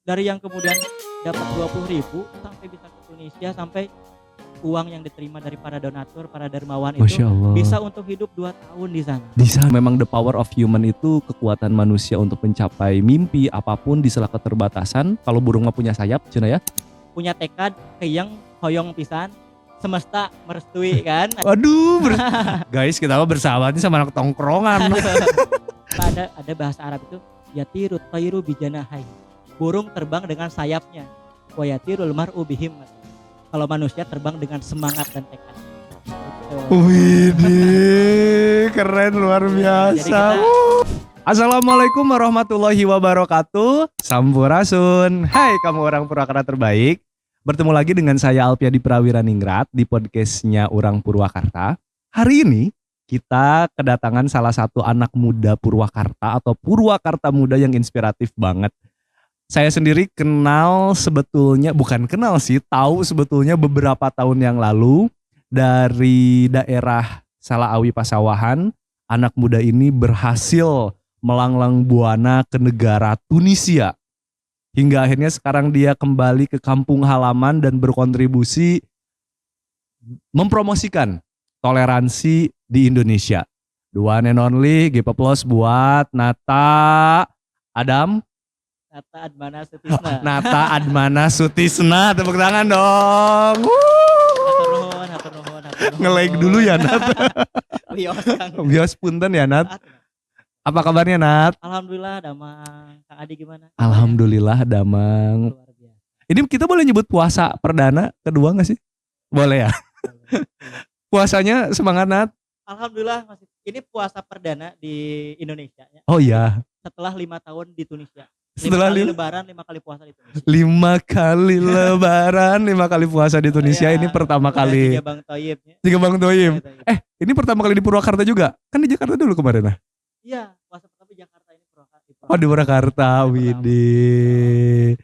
Dari yang kemudian dapat 20.000 sampai bisa ke Tunisia, sampai uang yang diterima dari para donatur, para dermawan itu Masya Allah. bisa untuk hidup 2 tahun di sana. Di sana memang the power of human itu kekuatan manusia untuk mencapai mimpi apapun di sela keterbatasan. Kalau burung mah punya sayap, cenah ya. Punya tekad, keyeng, hoyong pisan, semesta merestui kan. Waduh, guys kita mah bersahabatnya sama anak tongkrongan. Ada bahasa Arab itu yatiru tayru bijanahai. Burung terbang dengan sayapnya. Wa yatirul mar'u bihimmat. Kalau manusia terbang dengan semangat dan tekad. Widih, keren luar biasa. Assalamualaikum warahmatullahi wabarakatuh. Sampurasun. Hai kamu orang Purwakarta terbaik. Bertemu lagi dengan saya Alpiadi Prawiraningrat di podcastnya Orang Purwakarta. Hari ini kita kedatangan salah satu anak muda Purwakarta atau Purwakarta muda yang inspiratif banget. Saya sendiri kenal sebetulnya, bukan kenal sih, tahu sebetulnya beberapa tahun yang lalu dari daerah Salaawi Pasawahan. Anak muda ini berhasil melanglang buana ke negara Tunisia. Hingga akhirnya sekarang dia kembali ke kampung halaman dan berkontribusi mempromosikan toleransi di Indonesia. The one and only, give applause buat Nata Adam. Nata Admana Sutisna. Nata Admana Sutisna, tepuk tangan dong. Hatur nuhun. Nge-like dulu ya Nat. Bios punten ya Nat. Apa kabarnya Nat? Alhamdulillah damang. Kang Adi gimana? Alhamdulillah damang. Luar biasa. Ini kita boleh nyebut puasa perdana kedua gak sih? Boleh ya? Puasanya semangat Nat? Alhamdulillah masih. Ini puasa perdana di Indonesia ya. Oh iya. Setelah 5 tahun di Tunisia. Setelah 5 kali lebaran, 5 kali puasa di Tunisia. 5 kali lebaran, 5 kali puasa di Tunisia. Ya, ini pertama kali. Tiga Bang Toyib. Tiga Bang Toyib. Tiga Toyib. Ini pertama kali di Purwakarta juga? Kan di Jakarta dulu kemarin nah? Iya, puasa pertama di Jakarta, ini Purwakarta. Oh di Purwakarta, widih.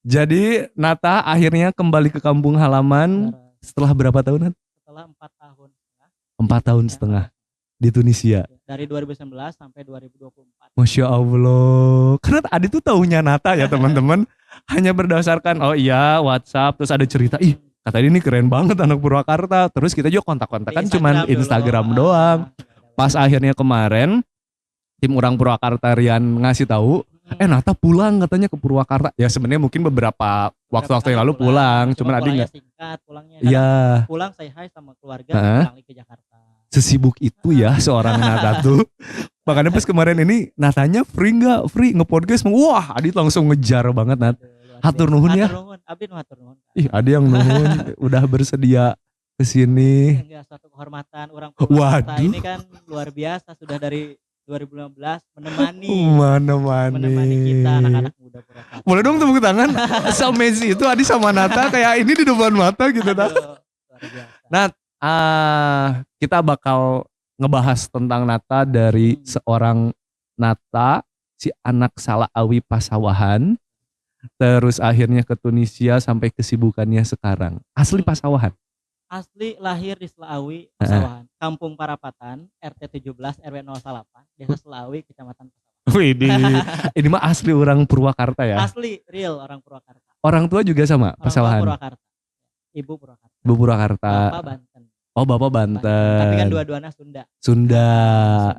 Jadi Nata akhirnya kembali ke kampung halaman setelah berapa tahun? Setelah 4 tahun. 4 tahun setengah di Tunisia. Dari 2019 sampai 2024. Masya Allah. Karena Adi tuh taunya Nata ya teman-teman. Hanya berdasarkan oh iya WhatsApp terus ada cerita. Ih kata ini keren banget anak Purwakarta. Terus kita juga kontak-kontakan cuman Instagram doang. Pas akhirnya kemarin tim Orang Purwakarta Rian ngasih tahu, Nata pulang katanya ke Purwakarta. Ya sebenarnya mungkin beberapa waktu-waktu yang lalu pulang. Cuman Adi nggak. Singkat pulangnya. Iya. Pulang say hi sama keluarga, pulang ke Jakarta. Sesibuk itu ya seorang Nata tuh. Makanya pas kemarin ini Natanya free nggak? Free nge-podcast. Wah Adi langsung ngejar banget Nat. Hatur nuhun ya. Abdi hatur nuhun. Ih Adi yang nuhun udah bersedia kesini. Enggak, suatu kehormatan orang Purwakarta. Waduh. Ini kan luar biasa, sudah dari 2015 menemani kita anak-anak muda Purwakarta. Boleh dong tepuk tangan. Samezi itu Adi sama Nata kayak ini di depan mata gitu Nat. Nat, kita bakal ngebahas tentang Nata dari seorang Nata, si anak Salaawi Pasawahan, terus akhirnya ke Tunisia sampai kesibukannya sekarang. Asli Pasawahan? Asli lahir di Salaawi Pasawahan, Kampung Parapatan, RT 17 RW 08, Desa Salaawi, Kecamatan Pasawahan. Widih, ini mah asli orang Purwakarta ya? Asli, real orang Purwakarta. Orang tua juga sama Pasawahan? Orang Purwakarta. Ibu Purwakarta. Ibu Purwakarta. Bapak Banten. Oh Bapak Banten. Tapi kan dua-duanya Sunda. Sunda,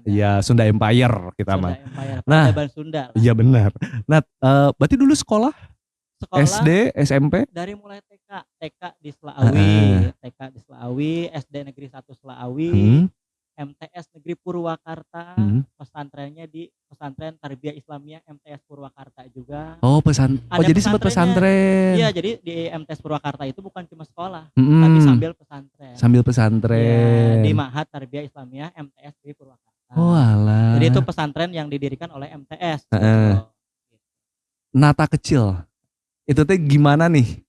ya Sunda Empire kita mah. Nah, Sunda. Iya benar. Nah, berarti dulu sekolah SD, SMP? Dari mulai TK di Salaawi, SD Negeri 1 Salaawi, MTS Negeri Purwakarta, pesantrennya di Pesantren Tarbiyah Islamiyah MTS Purwakarta juga. Oh jadi sempat pesantren. Iya, jadi di MTS Purwakarta itu bukan cuma sekolah, tapi sambil pesantren. Sambil pesantren. Ya, di Ma'had Tarbiyah Islamiyah MTS di Purwakarta. Oh alah. Jadi itu pesantren yang didirikan oleh MTS. Nata kecil, itu teh gimana nih?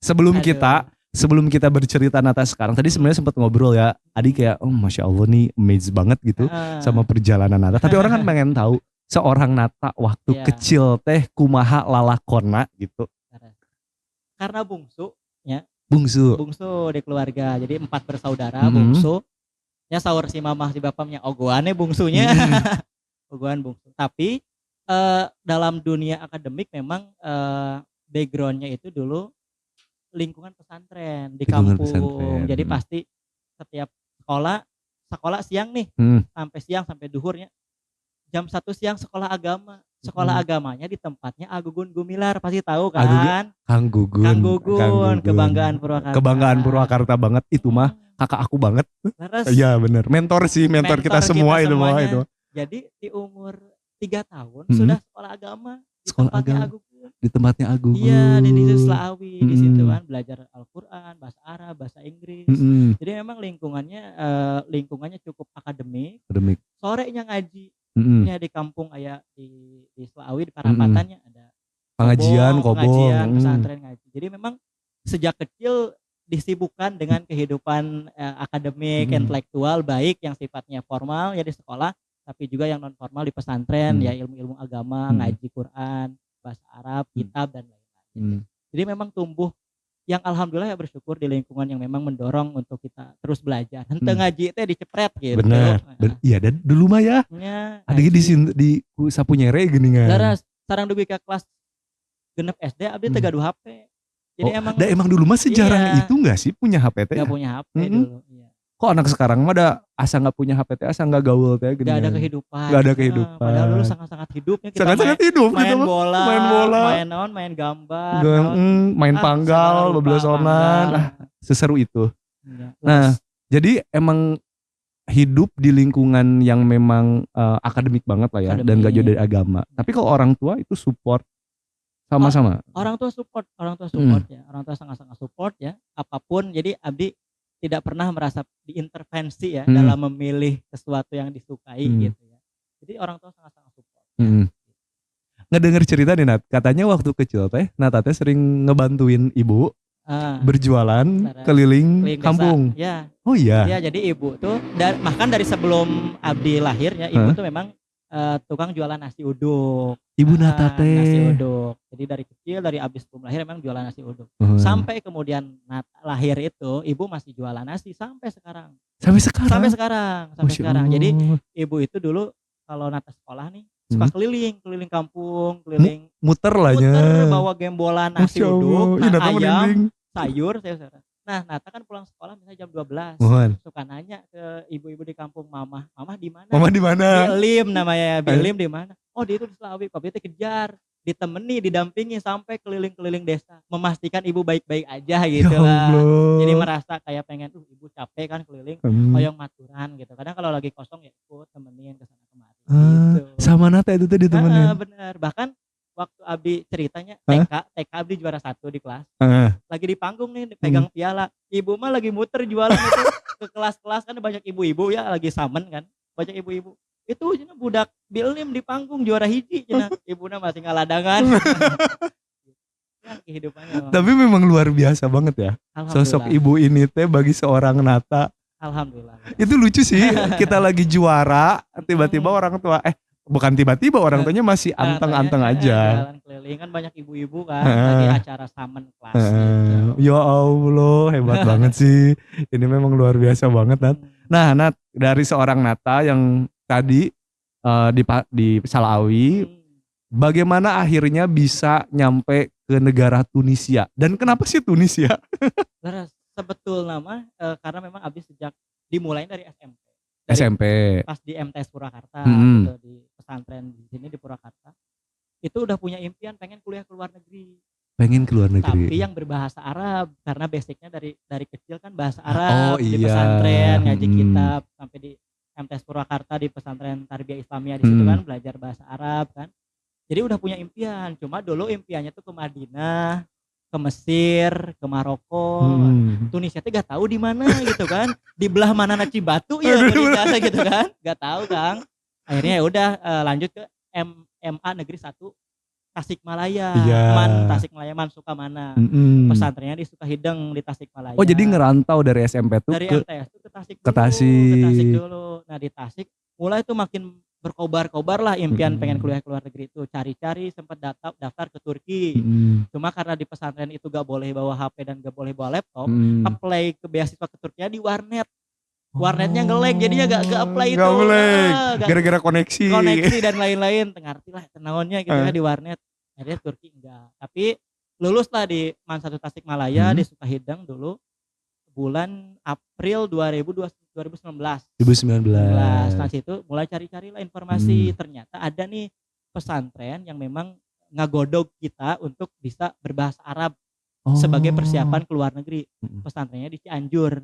Sebelum kita bercerita Nata sekarang, tadi sebenarnya sempat ngobrol ya, Adi kayak, oh Masya Allah nih amazed banget gitu sama perjalanan Nata. Tapi orang kan pengen tahu seorang Nata waktu kecil teh kumaha lalakonna gitu. Karena bungsu di keluarga, jadi 4 bersaudara, bungsu. Ya sahur si mamah si bapaknya, ogoane bungsunya. Ogoan bungsu. Tapi dalam dunia akademik memang backgroundnya itu dulu lingkungan pesantren di Lingkungan kampung. pesantren. Jadi pasti setiap sekolah siang nih sampai siang sampai duhurnya. Jam 1 siang sekolah agama. Sekolah agamanya di tempatnya Agugun Gumilar, pasti tahu kan? Kang Gugun. Kang Gugun, kebanggaan Purwakarta. Kebanggaan Purwakarta banget itu mah. Kakak aku banget. Terus Iya bener. Mentor kita semua itu mah semuanya. itu. Jadi di umur 3 tahun Hmm. sudah sekolah agama di Sekolah tempatnya agama. Agugun. Di tempatnya Agugun. Iya, di Selaawi di Hmm. situ kan belajar Al-Qur'an, bahasa Arab, bahasa Inggris. Mm-mm. Jadi memang lingkungannya cukup akademik. Akademik. Sorenya ngaji. Mm-mm. Ya di kampung aya di Selaawi di Parapatannya ada Pengajian, kobong. pengajian, pesantren ngaji. Jadi memang sejak kecil disibukkan dengan kehidupan akademik, intelektual, baik yang sifatnya formal ya di sekolah, tapi juga yang non formal di pesantren ya ilmu-ilmu agama, ngaji Quran, bahasa Arab, kitab dan lain-lain. Jadi memang tumbuh yang alhamdulillah ya bersyukur di lingkungan yang memang mendorong untuk kita terus belajar. Henteu ngaji teh dicepret gitu. Bener. Iya dan dulu mah ya. Ada di sapunyere geuningan. Laras sareng dugi ka kelas genep SD abdi teh gaduh HP. Jadi emang dulu mah sejarang itu enggak sih punya HP teh? Enggak punya HP dulu, iya. Kok anak sekarang mah asa enggak punya HP teh, asa enggak gaul teh geuningan. Enggak ada kehidupan. Enggak ada kehidupan. Padahal dulu sangat-sangat hidupnya kita. Sangat hidup main gitu bola, main gambar, main panggal, bablasonan. Seseru itu. Iya. Nah, jadi emang hidup di lingkungan yang memang akademik banget lah ya dan gak jauh dari agama. Tapi kalau orang tua itu support sama-sama. Orang tua support ya. Orang tua sangat-sangat support ya. Apapun jadi abdi tidak pernah merasa diintervensi ya dalam memilih sesuatu yang disukai gitu ya. Jadi orang tua sangat-sangat support. Ngedenger cerita nih Nat, katanya waktu kecil teh Nata teh sering ngebantuin ibu berjualan keliling kampung. Ya. Oh iya. Ya, jadi ibu tuh bahkan dari sebelum abdi lahir ya, ibu tuh memang tukang jualan nasi uduk. Ibu Nata teh. Nasi uduk. Jadi dari kecil dari abis sebelum lahir memang jualan nasi uduk. Sampai kemudian lahir itu ibu masih jualan nasi sampai sekarang. Sampai sekarang. Jadi ibu itu dulu kalau Nata sekolah nih suka keliling kampung, muter lah ya. Bawa gembolan nasi uduk, ayam, sayur, Nah, Nata kan pulang sekolah misalnya jam 12. Suka nanya ke ibu-ibu di kampung, Mama di mana? Mama di mana? Bilim namanya, Bilim di mana? Oh, dia itu di Selaawi. Papi itu kejar, ditemani, didampingi sampai keliling-keliling desa, memastikan ibu baik-baik aja gitu lah. Jadi merasa kayak pengen ibu capek kan keliling, hoyong maturan gitu. Kadang kalau lagi kosong ya ikut temenin ke sana kemari gitu. Sama Nata itu tadi temenin. Bener. Bahkan waktu abdi ceritanya TK abdi juara 1 di kelas. Lagi di panggung nih pegang piala. Ibu mah lagi muter jualan itu ke kelas-kelas kan banyak ibu-ibu ya lagi samen kan. Banyak ibu-ibu. Itu cenah budak Bilim di panggung juara hiji cenah. Ibuna masih ngaladangan. Ya, kehidupannya. Tapi memang luar biasa banget ya. Sosok ibu ini teh bagi seorang Nata. Alhamdulillah. Itu lucu sih. Kita lagi juara, tiba-tiba orang tua bukan tiba-tiba orang tuanya masih anteng-anteng aja. Jalan keliling kan banyak ibu-ibu kan lagi acara samen kelas gitu. Ya Allah, hebat banget sih. Ini memang luar biasa banget, Nat. Nah, Nat, dari seorang Nata yang tadi di Selaawi, bagaimana akhirnya bisa nyampe ke negara Tunisia? Dan kenapa sih Tunisia? Sebetulnya karena memang abis sejak dimulai dari SMP. Pas di MTS Purwakarta gitu, di pesantren di sini di Purwakarta itu udah punya impian pengen kuliah ke luar negeri. Tapi yang berbahasa Arab karena basicnya dari kecil kan bahasa Arab di pesantren ngaji kitab sampai di MTS Purwakarta di pesantren Tarbiyah Islamiyah di situ kan belajar bahasa Arab kan. Jadi udah punya impian. Cuma dulu impiannya tuh ke Madinah, ke Mesir, ke Maroko, Tunisia tuh gak tahu di mana gitu kan, di belah mana Cibatu ya Indonesia gitu kan, gak tahu Kang. Akhirnya ya udah lanjut ke MA Negeri 1 Tasikmalaya, Man Sukamana. Pesantrennya di Sukahideng di Tasikmalaya. Oh jadi ngerantau dari SMP tuh dari MTS tuh ke Tasik dulu. Nah di Tasik mulai tuh makin berkobar-kobar lah impian pengen kuliah ke luar negeri itu, cari-cari sempat daftar ke Turki. Cuma karena di pesantren itu gak boleh bawa HP dan gak boleh bawa laptop, apply ke beasiswa ke Turki di warnet. Warnetnya nge-lag jadinya gak apply itu. Gara-gara koneksi dan lain-lain, ngerti lah tenaonnya gitu kan di warnet. Akhirnya Turki enggak. Tapi lulus lah di MAN 1 Tasikmalaya di Sukahideng dulu bulan April 2019. 2019. Nah situ mulai cari-cari lah informasi, ternyata ada nih pesantren yang memang ngagodog kita untuk bisa berbahasa Arab sebagai persiapan ke luar negeri. Pesantrennya di Cianjur.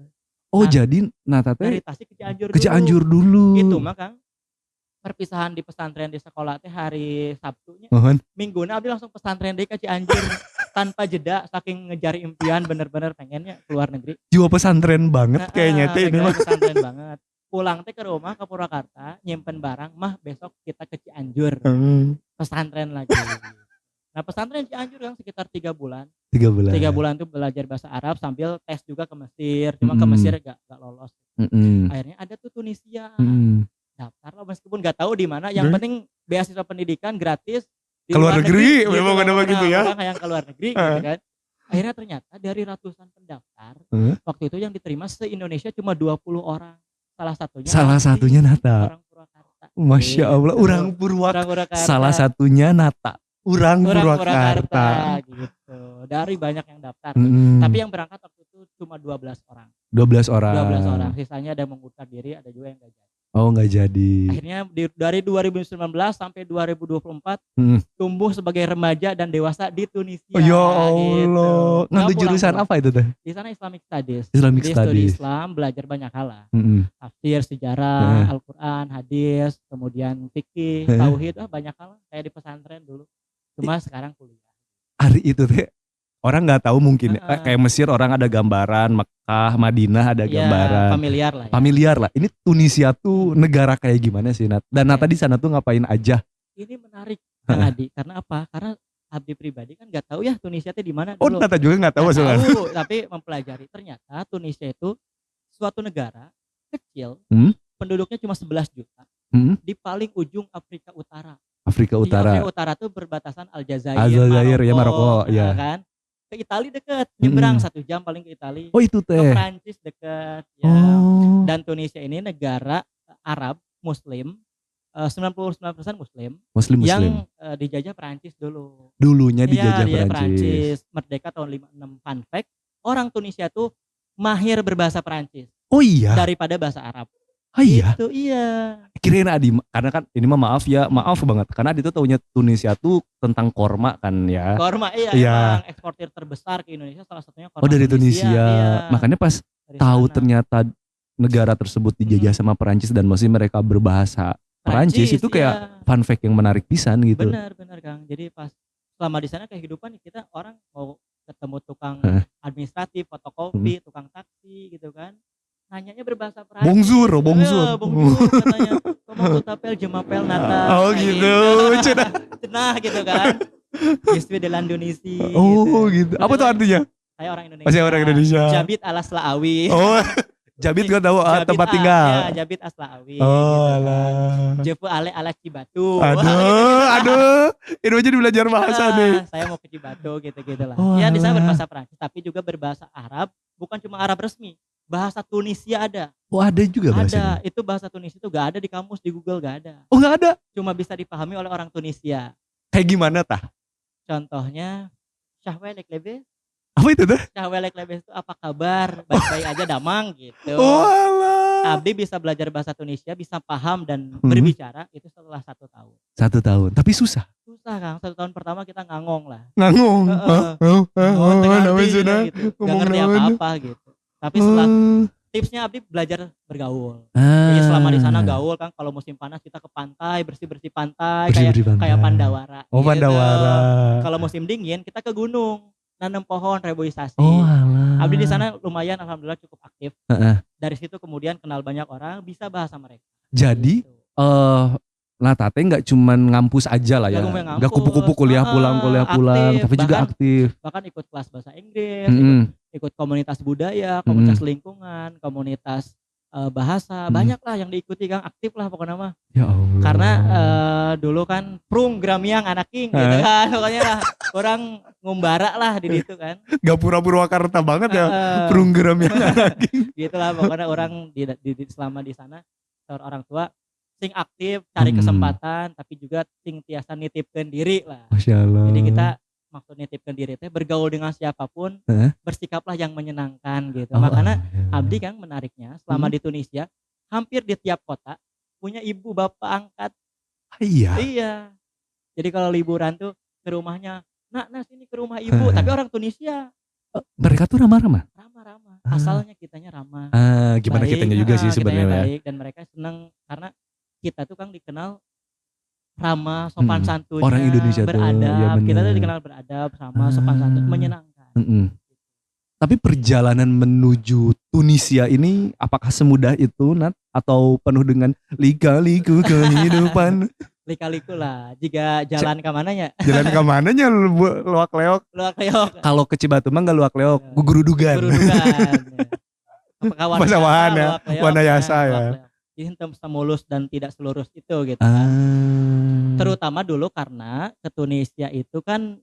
Oh jadi Nata dari teh Tasik ke Cianjur ke Cianjur dulu. Itu mah Kang. Perpisahan di pesantren di sekolah teh hari Sabtunya. Minggunya abdi langsung pesantren deh ke Cianjur tanpa jeda saking ngejar impian bener-bener pengennya keluar negeri. Jiwa pesantren banget kayaknya teh ini mah. Pesantren banget. Pulang teh ke rumah ke Purwakarta, nyimpen barang, mah besok kita ke Cianjur. Pesantren lagi. Nah, pesantren Cianjur kan sekitar 3 bulan. 3 bulan tuh belajar bahasa Arab sambil tes juga ke Mesir. Cuma ke Mesir gak lolos. Akhirnya ada tuh Tunisia. Daftar lah meskipun nggak tahu di mana, yang penting beasiswa pendidikan gratis di luar negeri gitu, memang ada begitu ya, orang yang ke luar negeri gitu kan. Akhirnya ternyata dari ratusan pendaftar waktu itu yang diterima se-Indonesia cuma 20 orang, salah satunya Nata, orang Purwakarta. Masya Allah, orang Purwakarta, salah satunya Nata, orang Purwakarta gitu. Dari banyak yang daftar tapi yang berangkat waktu itu cuma 12 orang, sisanya ada yang mengundurkan diri, ada juga yang gak jadi. Oh nggak jadi. Akhirnya dari 2019 sampai 2024 tumbuh sebagai remaja dan dewasa di Tunisia. Oh ya Allah. Gitu. Ngambil jurusan apa itu teh? Di sana Islamic Studies. Studi Islam, belajar banyak hal lah. Tafsir, sejarah, Al-Quran, hadis, kemudian fikih, tauhid, banyak hal. Kayak di pesantren dulu. Cuma sekarang kuliah. Hari itu teh orang nggak tahu mungkin kayak Mesir orang ada gambaran, Mekah, Madinah ada gambaran. Familiar lah. Ini Tunisia tuh negara kayak gimana sih Nat? Dan Nata di sana tuh ngapain aja? Ini menarik Kang Adi. Karena apa? Karena Abdi pribadi kan nggak tahu ya Tunisia tuh di mana dulu. Oh Nata juga nggak tahu soalnya. Tapi mempelajari ternyata Tunisia itu suatu negara kecil, penduduknya cuma 11 juta, di paling ujung Afrika Utara. Afrika Utara tuh berbatasan Aljazair, ya Maroko, ya kan. Ke Italia deket, nyebrang 1 jam paling ke Italia. Oh itu teh. Ke Prancis deket, ya. Dan Tunisia ini negara Arab Muslim, 99% Muslim yang dijajah Prancis dulu. Dulunya dijajah Prancis. Merdeka tahun 56. Fun fact, orang Tunisia tuh mahir berbahasa Prancis. Oh iya. Daripada bahasa Arab. Oh iya. Itu iya. Kirain Adi, karena kan ini mah maaf banget. Karena Adi tuh taunya Tunisia tuh tentang korma kan ya. Korma emang eksportir terbesar ke Indonesia salah satunya korma. Oh dari Tunisia. Iya. Makanya pas tahu ternyata negara tersebut dijajah sama Perancis dan masih mereka berbahasa Perancis itu kayak fun fact yang menarik pisan gitu. Benar Kang. Jadi pas selama di sana kehidupan kita orang mau ketemu tukang administratif, fotokopi, tukang taksi gitu kan. Nanyanya berbahasa Perancis. Bonjour katanya. Kamu tapel jemapel Nata. Oh gitu. Cenah gitu kan. Biswi de l'Indonesia. Oh gitu. Apa tuh artinya? Saya orang Indonesia. Masih orang Indonesia. Jabit ala Slaawi. Oh. Jabit gua tahu tempat tinggal. Ya, Jabit Aslaawi. Oh gitu alah. Jepu ale ala Cibatu. Aduh. Ini aja belajar bahasa nih. Saya mau ke Cibatu gitu-gitu lah. Ya di sana berbahasa Perancis tapi juga berbahasa Arab, bukan cuma Arab resmi. Bahasa Tunisia ada. Oh ada juga bahasanya? Ada, itu bahasa Tunisia itu gak ada di kamus, di Google gak ada. Oh gak ada? Cuma bisa dipahami oleh orang Tunisia. Kayak gimana tah? Contohnya, Syahwelek Lebe. Apa itu tah? Syahwelek Lebe itu apa kabar? Baik-baik aja damang gitu. Oh alah. Abdi bisa belajar bahasa Tunisia, bisa paham dan berbicara itu setelah 1 tahun. 1 tahun, tapi susah? Susah Kang, 1 tahun pertama kita ngangong lah. Ngangong? Gitu. Gak ngerti apa-apa gitu. Tapi setelah tipsnya Abdi belajar bergaul. Jadi selama di sana gaul kan, kalau musim panas kita ke pantai, bersih-bersih pantai, kayak Pandawara. Oh gitu. Pandawara. Kalau musim dingin kita ke gunung, nanam pohon, reboisasi. Oh alah. Abdi di sana lumayan alhamdulillah cukup aktif. Dari situ kemudian kenal banyak orang, bisa bahasa mereka. Jadi Nata teh nggak cuman ngampus aja lah ya, nggak kupu-kupu kuliah pulang, aktif, tapi juga aktif. Bahkan ikut kelas bahasa Inggris, ikut komunitas budaya, komunitas lingkungan, komunitas bahasa, banyak lah yang diikuti Kang, aktif lah pokoknya mah. Ya Allah. Karena dulu kan prung gramiang anak king gitu kan, pokoknya lah orang ngumbara lah di situ kan. Gak Purwakarta banget ya, prung gramiang anak king. Gitulah pokoknya orang selama di sana orang tua sing aktif cari kesempatan tapi juga sing tiasa nitipkeun diri lah. Masya Allah. Jadi kita maksud nitipkeun diri teh bergaul dengan siapapun, bersikaplah yang menyenangkan gitu. Oh, Makanya iya. abdi kan menariknya selama di Tunisia, hampir di tiap kota punya ibu bapak angkat. Iya. Iya. Jadi kalau liburan tuh ke rumahnya, "Nak, sini ke rumah ibu." Tapi orang Tunisia. Mereka tuh ramah-ramah. Ramah-ramah. Asalnya kitanya ramah. Gimana Baik, kitanya juga sih kitanya sebenarnya. baik dan mereka senang karena kita tuh kan dikenal ramah, sopan santunnya, Orang Indonesia tuh, beradab. ya Kita tuh bener. dikenal beradab, ramah, sopan santun, menyenangkan. Tapi perjalanan menuju Tunisia ini apakah semudah itu, Nat? Atau penuh dengan lika-liku kehidupan? Lika-liku lah. Jika jalan ke mananya? Jalan ke mananya luak-leok? Luak-leok. Kalau ke Cibatu mah enggak luak-leok, gugurudugan. Gugurudugan. Apakah Pasawahan ya, Wanayasa ya. Jadi semulus dan tidak selurus itu gitu kan. Terutama dulu karena ke Tunisia itu kan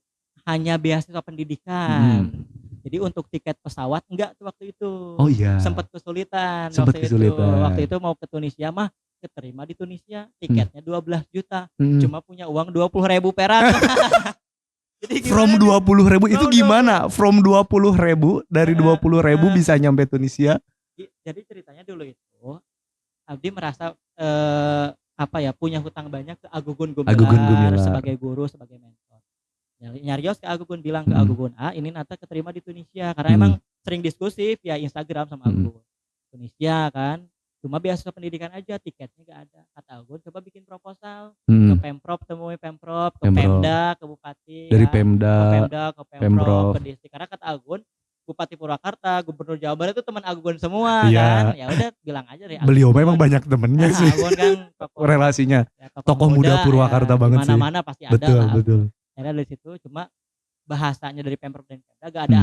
hanya beasiswa pendidikan. Jadi untuk tiket pesawat enggak tuh waktu itu. Oh iya. Sempat kesulitan. Waktu itu mau ke Tunisia mah keterima di Tunisia, tiketnya 12 juta. Cuma punya uang 20.000 perak. Jadi from 20.000 itu gimana? From 20.000 dari 20.000 bisa nyampe Tunisia? Jadi ceritanya dulu itu abdi merasa punya hutang banyak ke Agugun Gumilar sebagai guru, sebagai mentor. Nyarios ke Agugun, bilang ke Agugun, ini Nata keterima di Tunisia karena emang sering diskusi via Instagram sama Agugun. Tunisia kan, cuma beasiswa pendidikan aja, tiketnya gak ada. Kata Agugun, coba bikin proposal ke Pemprov, temui Pemprov, ke Pemda, ke Bupati, dari ya, Pemda, ke Pemprov, ke distrik. Karena kata Agugun, Bupati Purwakarta, Gubernur Jawa Barat itu teman Agugun semua kan. Ya udah bilang aja dari Agugun. Beliau memang banyak temennya sih. Agugun kan relasinya. Tokoh muda Purwakarta banget sih. Mana-mana pasti ada lah. Betul. Akhirnya dari situ cuma bahasanya dari Pemprov dan Pemda gak ada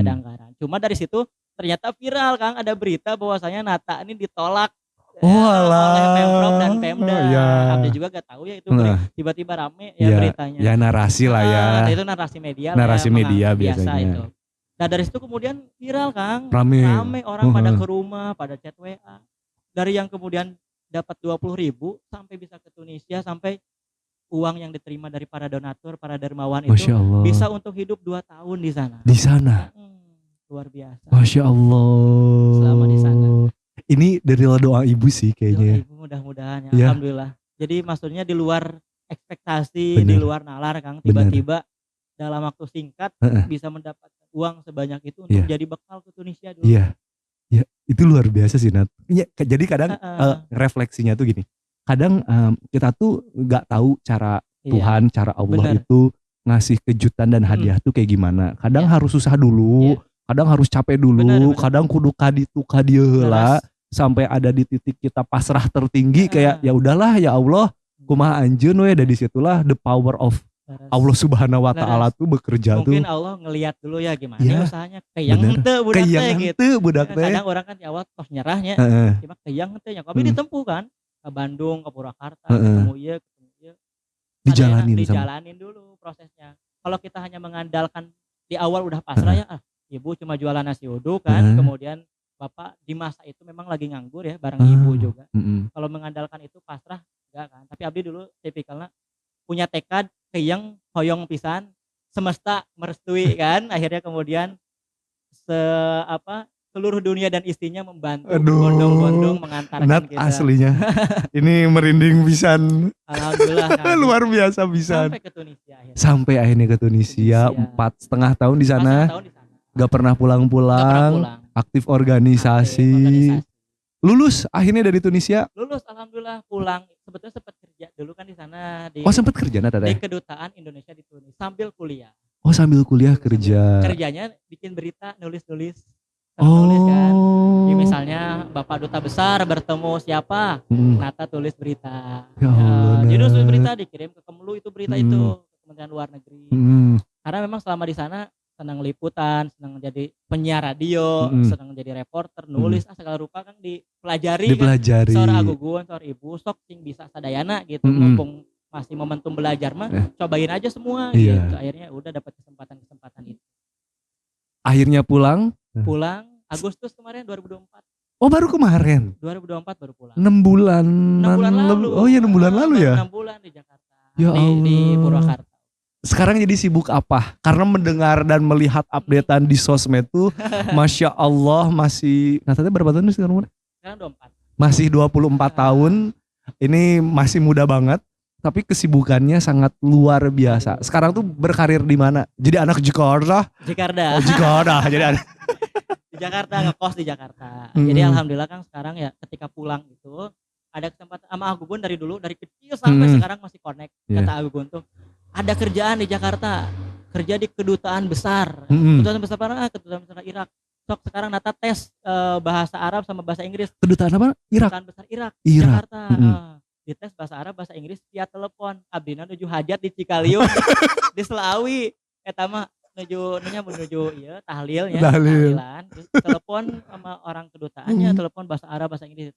anggaran. Cuma dari situ ternyata viral Kang, ada berita bahwasanya Nata ini ditolak oleh Pemprov dan Pemda. Abdi juga gak tahu ya itu tiba-tiba rame ya beritanya. Ya narasi lah ya. Itu narasi media. Narasi media biasanya. Itu. Nah dari situ kemudian viral Kang. Rame orang pada ke rumah, pada chat WA. Dari yang kemudian dapat 20.000 sampai bisa ke Tunisia, sampai uang yang diterima dari para donatur, para dermawan itu bisa untuk hidup 2 tahun di sana. Di sana. Luar biasa. Masya Allah. Selama di sana. Ini dari doa ibu sih kayaknya. Doa ibu mudah-mudahan ya. Alhamdulillah. Jadi maksudnya di luar ekspektasi, di luar nalar Kang, tiba-tiba dalam waktu singkat bisa mendapatkan uang sebanyak itu untuk jadi bekal ke Tunisia dulu. Iya. Ya, itu luar biasa sih Nat. Ya, jadi kadang refleksinya tuh gini. Kadang kita tuh nggak tahu cara Tuhan, cara Allah itu ngasih kejutan dan hadiah tuh kayak gimana. Kadang harus susah dulu, kadang harus capek dulu, kadang kudu kaditu kadieula sampai ada di titik kita pasrah tertinggi kayak ya udahlah ya Allah, kumaha anjeun we, dari situlah the power of Allah Subhanahu wa taala tuh bekerja. Mungkin Allah ngelihat dulu ya gimana usahanya, keyang henteu budak teh gitu. Kadang orang kan di awal tos nyerahnya, cuma keyang henteu nya, tapi ditempuh kan. Ke Bandung, ke Purwakarta, ketemu ieu. Dijalanin dulu prosesnya. Kalau kita hanya mengandalkan di awal udah pasrah ya, ibu cuma jualan nasi uduk kan, kemudian bapak di masa itu memang lagi nganggur ya, bareng ibu juga. Kalau mengandalkan itu pasrah enggak kan. Tapi abdi dulu tipikalnya punya tekad, keyeng, hoyong pisan, semesta merestui kan. Akhirnya kemudian seluruh dunia dan istrinya membantu bondong-bondong mengantarkan Nat kita. Aslinya ini merinding pisan. Alhamdulillah luar biasa pisan. Sampai akhirnya ke Tunisia 4,5 tahun di sana. Gak pernah pulang-pulang. Aktif organisasi. Lulus akhirnya dari Tunisia? Lulus alhamdulillah, pulang. Sebetulnya sempat kerja dulu kan di sana sempat kerja Nat? Di kedutaan Indonesia di Tunis sambil kuliah. Sambil kuliah kerja. Kerjanya bikin berita, nulis-nulis. Nulis kan. Jadi misalnya Bapak Duta Besar bertemu siapa, Nata tulis berita. Jadi tulis berita dikirim ke Kemlu, itu berita itu Kementerian Luar Negeri. Karena memang selama di sana senang liputan, senang jadi penyiar radio, senang jadi reporter, nulis segala rupa kan dipelajari. Kan. Seorang Agugun, seorang ibu sok sing bisa sadayana gitu, mumpung masih momentum belajar mah cobain aja semua gitu. Akhirnya udah dapat kesempatan itu. Akhirnya pulang Agustus kemarin 2024. Baru kemarin. 2024 baru pulang. 6 bulan. 6 bulan lalu. Oh iya 6 bulan lalu ya. 6 bulan di Jakarta. Di Purwakarta. sekarang jadi sibuk apa? Karena mendengar dan melihat updatean di sosmed tuh, Masya Allah masih, Nata berapa tahun sih sekarang? Sekarang 24. Masih 24 tahun, ini masih muda banget, tapi kesibukannya sangat luar biasa. Sekarang tuh berkarir di mana? Jadi anak Jakarta? Jakarta. Oh Jakarta, jadi anak. Di Jakarta, ngekos di Jakarta. Jadi alhamdulillah kan sekarang ya ketika pulang itu, ada kesempatan sama Agugun dari dulu, dari kecil sampai sekarang masih connect. Kata Agugun tuh, ada kerjaan di Jakarta, kerja di kedutaan besar. Kedutaan besar mana? Kedutaan besar Irak. Sok sekarang Nata tes bahasa Arab sama bahasa Inggris. Kedutaan apa? Irak. Kedutaan besar Irak. Jakarta. Dites bahasa Arab bahasa Inggris via telepon. Abdina nuju hajat di Cikalium di Selawi. Eta mah menuju iya tahlilan. Terus telepon sama orang kedutaannya, telepon bahasa Arab bahasa Inggris.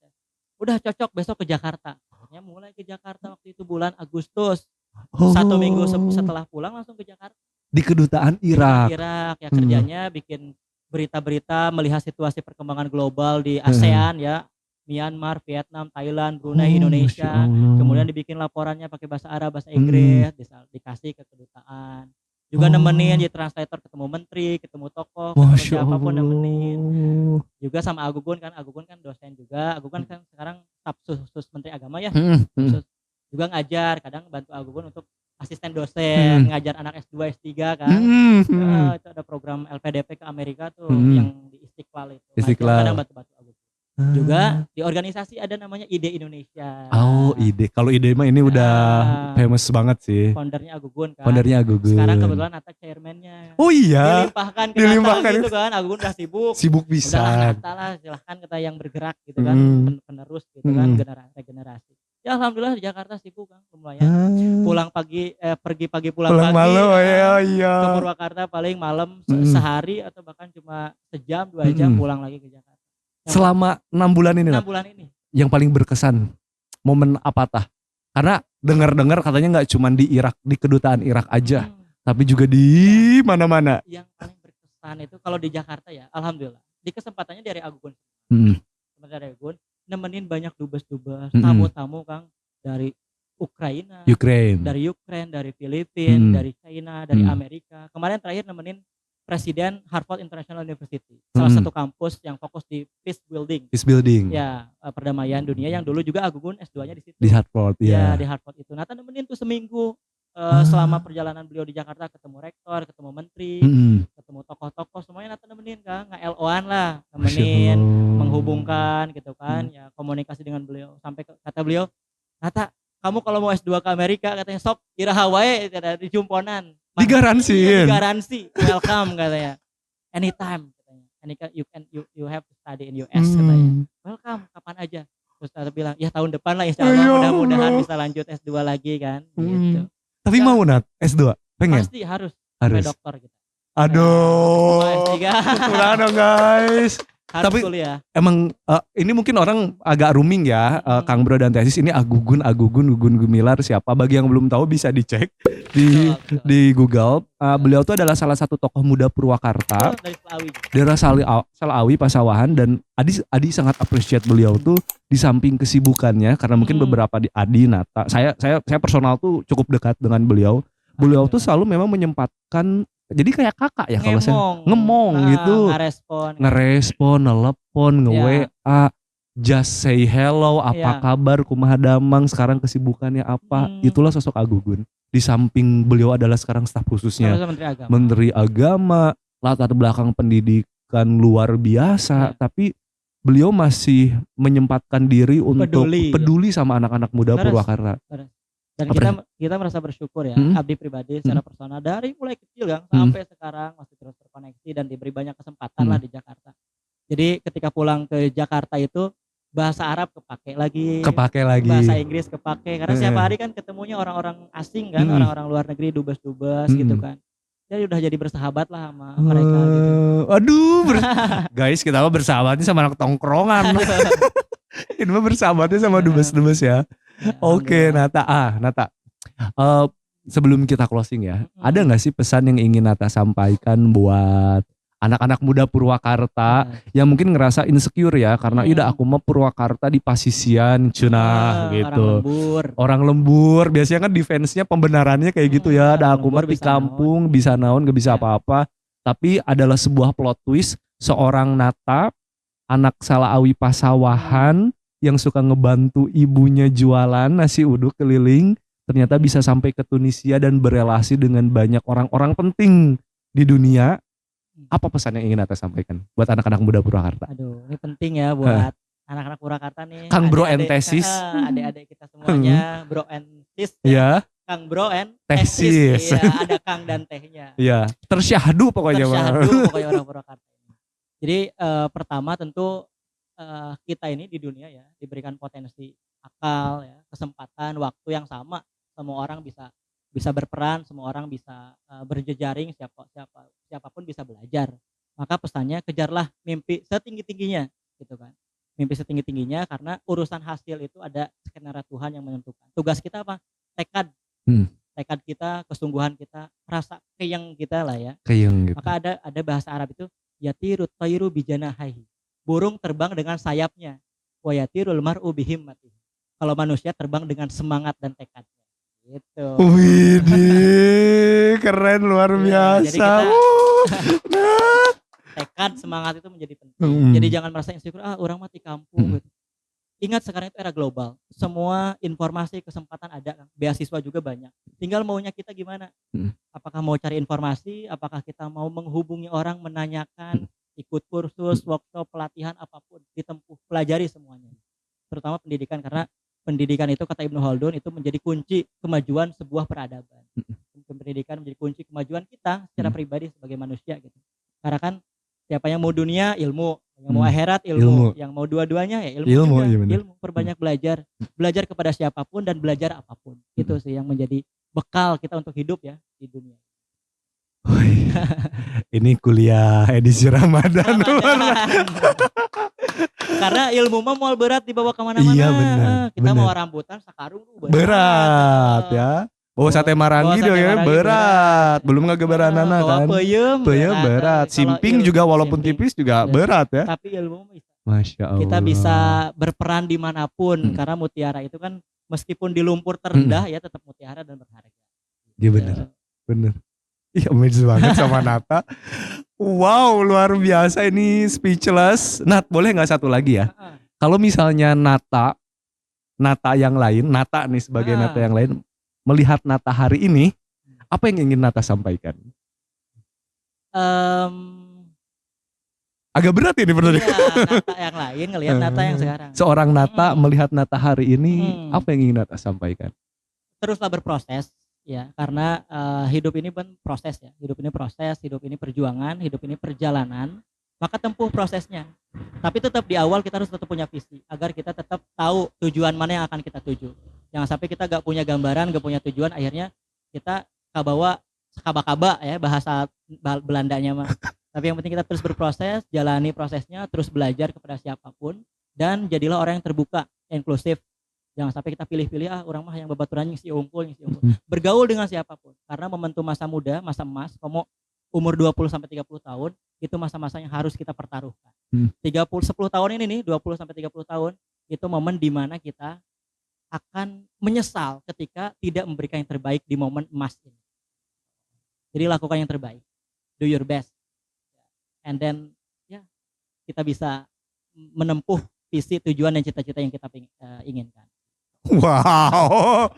Udah cocok besok ke Jakarta. Akhirnya mulai ke Jakarta waktu itu bulan Agustus. 1 minggu setelah pulang langsung ke Jakarta. Di kedutaan Irak. Irak ya kerjanya bikin berita-berita, melihat situasi perkembangan global di ASEAN ya, Myanmar, Vietnam, Thailand, Brunei, Indonesia. Kemudian dibikin laporannya pakai bahasa Arab, bahasa Inggris, dikasih ke kedutaan. Juga nemenin jadi translator, ketemu menteri, ketemu tokoh, ketemu siapapun nemenin. Juga sama Agugun kan dosen juga. Agugun kan sekarang staf khusus Menteri Agama ya. Juga ngajar, kadang bantu Agugun untuk asisten dosen, ngajar anak S2, S3 kan. Itu ada program LPDP ke Amerika tuh yang di Istiqlal itu. Istiqlal. Kadang bantu-bantu Agugun. Juga di organisasi ada namanya IDE Indonesia. Oh, IDE. Kalau IDE mah ini udah famous banget sih. Foundernya Agugun kan. Sekarang kebetulan Nata chairman-nya. Oh iya. Dilimpahkan gitu kan. Agugun udah sibuk. Sibuk bisa. Udah Nata lah, silahkan kita yang bergerak gitu kan, penerus gitu kan, regenerasi. Ya alhamdulillah di Jakarta sibuk kan, lumayan. Pulang pagi, pergi pagi pulang pagi. Malam, iya. Ke Purwakarta paling malam sehari atau bahkan cuma sejam 2 jam pulang lagi ke Jakarta. Selama 6 bulan ini, 6 bulan ini. Yang paling berkesan momen apa tah? Karena dengar-dengar katanya nggak cuma di Irak, di kedutaan Irak aja, tapi juga di mana-mana. Yang paling berkesan itu kalau di Jakarta ya, alhamdulillah. Di kesempatannya dari Agugun. Dari Agugun nemenin banyak dubes-dubes, tamu-tamu Kang dari Ukraina, dari Filipina, dari China, dari Amerika. Kemarin terakhir nemenin Presiden Harvard International University, salah satu kampus yang fokus di peace building. Ya, perdamaian dunia yang dulu juga Agugun S2-nya di situ. Di Harvard, ya. Di Harvard itu. Nata nemenin tuh seminggu selama perjalanan beliau di Jakarta, ketemu rektor, ketemu menteri, ketemu tokoh-tokoh, semuanya Nata nemenin kan, nge-LO-an lah, nemenin, menghubungkan gitu kan, ya komunikasi dengan beliau. Sampai kata beliau, Nata, kamu kalau mau S2 ke Amerika katanya sok iraha wae di Jumponan. Digaransi, welcome katanya. Anytime katanya. You have to study in US katanya. Welcome kapan aja. Terus Tata bilang, ya tahun depan lah insyaallah, mudah-mudahan bisa lanjut S2 lagi kan gitu. Tapi mau Nat S2? Pengen? Pasti harus. Sampai dokter gitu. Aduh. S3. Udah dong guys. Tapi kuliah. Emang ini mungkin orang agak rooming ya, Kang Bro dan Tesis ini Gugun Gumilar siapa? Bagi yang belum tahu bisa dicek di Google. Beliau tuh adalah salah satu tokoh muda Purwakarta. Dari Selawi. Daerah Selawi Pasawahan, dan Adi sangat appreciate beliau tuh di samping kesibukannya karena mungkin beberapa di Adi Nata. Saya personal tuh cukup dekat dengan beliau. Beliau tuh selalu memang menyempatkan. Jadi kayak kakak ya kalau saya ngemong gitu, ngerespon, nelepon, nge-WA, just say hello, apa kabar, kumaha damang, sekarang kesibukannya apa. Itulah sosok Agugun. Di samping beliau adalah sekarang staf khususnya Menteri Agama, latar belakang pendidikan luar biasa, tapi beliau masih menyempatkan diri untuk peduli sama anak-anak muda Purwakarta. Dan kita merasa bersyukur ya, Abdi pribadi secara personal dari mulai kecil kan sampai sekarang masih terus terkoneksi dan diberi banyak kesempatan lah di Jakarta. Jadi ketika pulang ke Jakarta itu bahasa Arab kepake lagi, bahasa Inggris kepake, karena setiap hari kan ketemunya orang-orang asing kan, orang-orang luar negeri, dubes-dubes gitu kan. Jadi udah jadi bersahabat lah sama mereka gitu. Aduh, guys, kita mah bersahabatnya sama anak tongkrongan. Ini mah bersahabatnya sama dubes-dubes ya. Oke, Nata. Sebelum kita closing ya, ada nggak sih pesan yang ingin Nata sampaikan buat anak-anak muda Purwakarta yang mungkin ngerasa insecure ya karena udah aku mah Purwakarta di pasisian cenah gitu. Orang lembur biasanya kan defense-nya pembenarannya kayak gitu ya. Ada aku mah di kampung bisa naon gak bisa apa-apa. Tapi adalah sebuah plot twist seorang Nata anak Salaawi Pasawahan yang suka ngebantu ibunya jualan nasi uduk keliling ternyata bisa sampai ke Tunisia dan berelasi dengan banyak orang-orang penting di dunia. Apa pesan yang ingin Nata sampaikan buat anak-anak muda Purwakarta? Aduh, ini penting ya buat anak-anak Purwakarta nih. Kang Bro and Tesis. Adik-adik kita semuanya, Bro and Sis. Ya. Kang Bro and Tesis. Ya, ada Kang dan tehnya. Iya, tersyahdu pokoknya. Tersyahdu pokoknya orang Purwakarta. Jadi pertama tentu kita ini di dunia ya diberikan potensi akal ya, kesempatan, waktu yang sama. Semua orang bisa berperan, semua orang bisa berjejaring, siapapun bisa belajar. Maka pesannya kejarlah mimpi setinggi-tingginya gitu kan. Mimpi setinggi-tingginya karena urusan hasil itu ada skenario Tuhan yang menentukan. Tugas kita apa? Tekad. Tekad kita, kesungguhan kita, rasa keyeng kita lah ya. Keyeng gitu. Maka ada bahasa Arab itu yatirut tayru bijanahihi. Burung terbang dengan sayapnya. Wa yatirul mar'u bihimmatihi. Kalau manusia terbang dengan semangat dan tekadnya. Gitu. Widih, keren luar biasa. Tekad, semangat itu menjadi penting. Jadi jangan merasa insecure, orang mati kampung gitu. Ingat sekarang itu era global. Semua informasi, kesempatan ada, beasiswa juga banyak. Tinggal maunya kita gimana? Apakah mau cari informasi, apakah kita mau menghubungi orang, menanyakan, ikut kursus, workshop, pelatihan apapun, ditempuh, pelajari semuanya. Terutama pendidikan karena pendidikan itu kata Ibnu Khaldun itu menjadi kunci kemajuan sebuah peradaban. Pendidikan menjadi kunci kemajuan kita secara pribadi sebagai manusia gitu. Karena kan siapa yang mau dunia ilmu, yang mau akhirat ilmu, yang mau dua-duanya ya ilmu juga. Ilmu, perbanyak belajar. Belajar kepada siapapun dan belajar apapun. Itu sih yang menjadi bekal kita untuk hidup ya di dunia. Ini kuliah edisi Ramadan. Karena ilmu mah mau berat dibawa kemana-mana. Iya benar. Kita mau rambutan sakarung berat ya. Bawa sate marangi dong ya berat. Belum ngagebaranana kan. Peuyeum berat. Simping juga walaupun tipis juga berat ya. Tapi ilmu bisa. Masya Allah. Kita bisa berperan dimanapun karena mutiara itu kan meskipun di lumpur terendah ya tetap mutiara dan berharga. Iya benar. Iya amazed banget sama Nata. Wow luar biasa ini speechless. Nat boleh gak satu lagi ya? Kalau misalnya Nata yang lain, Nata nih sebagai Nata yang lain melihat Nata hari ini, apa yang ingin Nata sampaikan? Agak berat ini benar. Iya, Nata yang lain ngelihat Nata yang sekarang. Seorang Nata melihat Nata hari ini, apa yang ingin Nata sampaikan? Teruslah berproses. Ya, karena hidup ini pun proses ya. Hidup ini proses, hidup ini perjuangan, hidup ini perjalanan. Maka tempuh prosesnya. Tapi tetap di awal kita harus tetap punya visi agar kita tetap tahu tujuan mana yang akan kita tuju. Jangan sampai kita gak punya gambaran, gak punya tujuan, akhirnya kita kabawa sekaba-kaba ya bahasa Belandanya mah. Tapi yang penting kita terus berproses, jalani prosesnya, terus belajar kepada siapapun dan jadilah orang yang terbuka, inklusif. Jangan sampai kita pilih-pilih orang mah yang babaturan ngisi unggul. Bergaul dengan siapapun. Karena momentum masa muda, masa emas, kamu umur 20 sampai 30 tahun, itu masa-masa yang harus kita pertaruhkan. 10 tahun ini nih, 20 sampai 30 tahun, itu momen di mana kita akan menyesal ketika tidak memberikan yang terbaik di momen emas ini. Jadi lakukan yang terbaik. Do your best. And then ya kita bisa menempuh visi, tujuan dan cita-cita yang kita inginkan. Wow.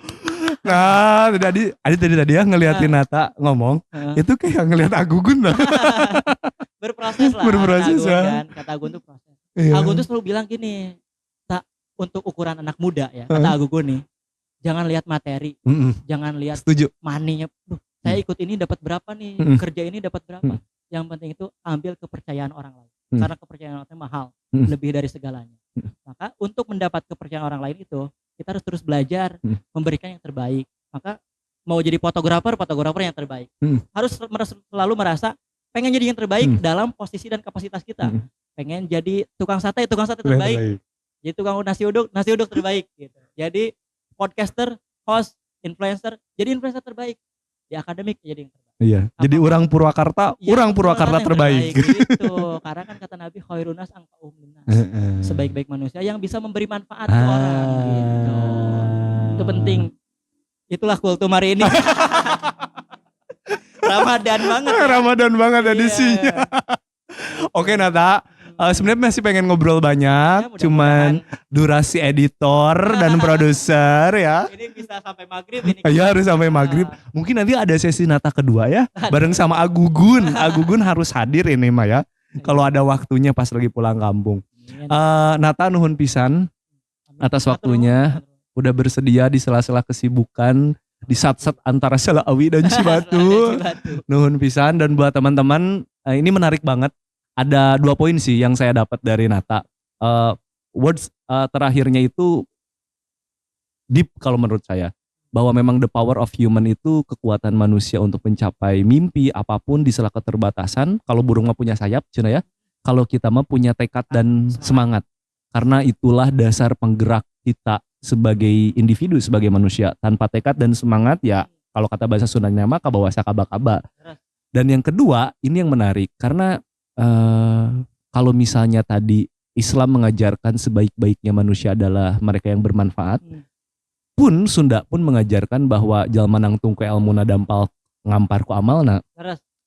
Nah, tadi ya ngeliatin Nata ngomong, itu kayak ngeliat Agugun lah. Berproses lah. Berproses ya. Kata Agun tuh proses. Iya. Agun tuh selalu bilang gini, untuk ukuran anak muda ya, kata Agun nih, jangan lihat materi, jangan lihat money-nya. Saya ikut ini dapat berapa nih, kerja ini dapat berapa. Yang penting itu ambil kepercayaan orang lain. Karena kepercayaan orang lain mahal, lebih dari segalanya. Maka untuk mendapat kepercayaan orang lain itu, kita harus terus belajar, memberikan yang terbaik. Maka mau jadi fotografer yang terbaik. Harus selalu merasa pengen jadi yang terbaik dalam posisi dan kapasitas kita. Pengen jadi tukang sate terbaik. Jadi tukang nasi uduk terbaik gitu. Jadi podcaster, host, influencer, jadi influencer terbaik. di akademik jadi yang terbaik. Iya. Jadi orang Purwakarta, Ya, orang Purwakarta terbaik. gitu. Karena kan kata Nabi khairunas angka'um linnas. Sebaik-baik manusia yang bisa memberi manfaat ke orang gitu. Itu penting. Itulah kultum hari ini. Ramadan banget. Ya. Ramadan banget edisinya. Oke Nata, sebenarnya masih pengen ngobrol banyak, Ya, cuman durasi editor dan produser ya. Ini bisa sampai maghrib ini. Iya harus sampai maghrib. Mungkin nanti ada sesi Nata kedua ya, bareng sama Agugun. Agugun harus hadir ini mah ya. Kalau ada waktunya pas lagi pulang kampung. Nata nuhun pisan atas waktunya. Udah bersedia di sela-sela kesibukan di sat-sat antara Selawi dan Cibatu. Nuhun pisan. Dan buat teman-teman ini menarik banget. Ada 2 poin sih yang saya dapat dari Nata. Words terakhirnya itu deep kalau menurut saya. Bahwa memang the power of human itu kekuatan manusia untuk mencapai mimpi apapun di sela keterbatasan. Kalau burung mah punya sayap, cina ya. Kalau kita mah punya tekad dan semangat. Karena itulah dasar penggerak kita sebagai individu, sebagai manusia. Tanpa tekad dan semangat ya kalau kata bahasa Sundanya mah kabawa sakaba-kaba. Dan yang kedua ini yang menarik karena kalau misalnya tadi Islam mengajarkan sebaik-baiknya manusia adalah mereka yang bermanfaat, pun Sunda pun mengajarkan bahwa jalma nang tungku elmuna dampal ngampar ku amalna,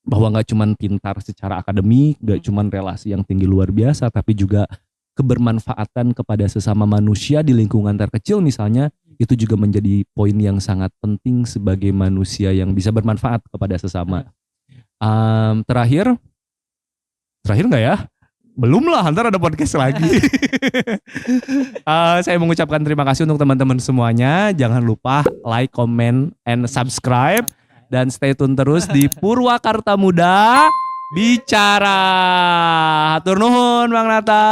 bahwa nggak cuman pintar secara akademik, nggak cuman relasi yang tinggi luar biasa, tapi juga kebermanfaatan kepada sesama manusia di lingkungan terkecil misalnya, itu juga menjadi poin yang sangat penting sebagai manusia yang bisa bermanfaat kepada sesama. Terakhir nggak ya? Belum lah, ntar ada podcast lagi. Saya mengucapkan terima kasih untuk teman-teman semuanya. Jangan lupa like, comment, and subscribe. Dan stay tune terus di Purwakarta Muda Bicara. Hatur nuhun Bang Nata.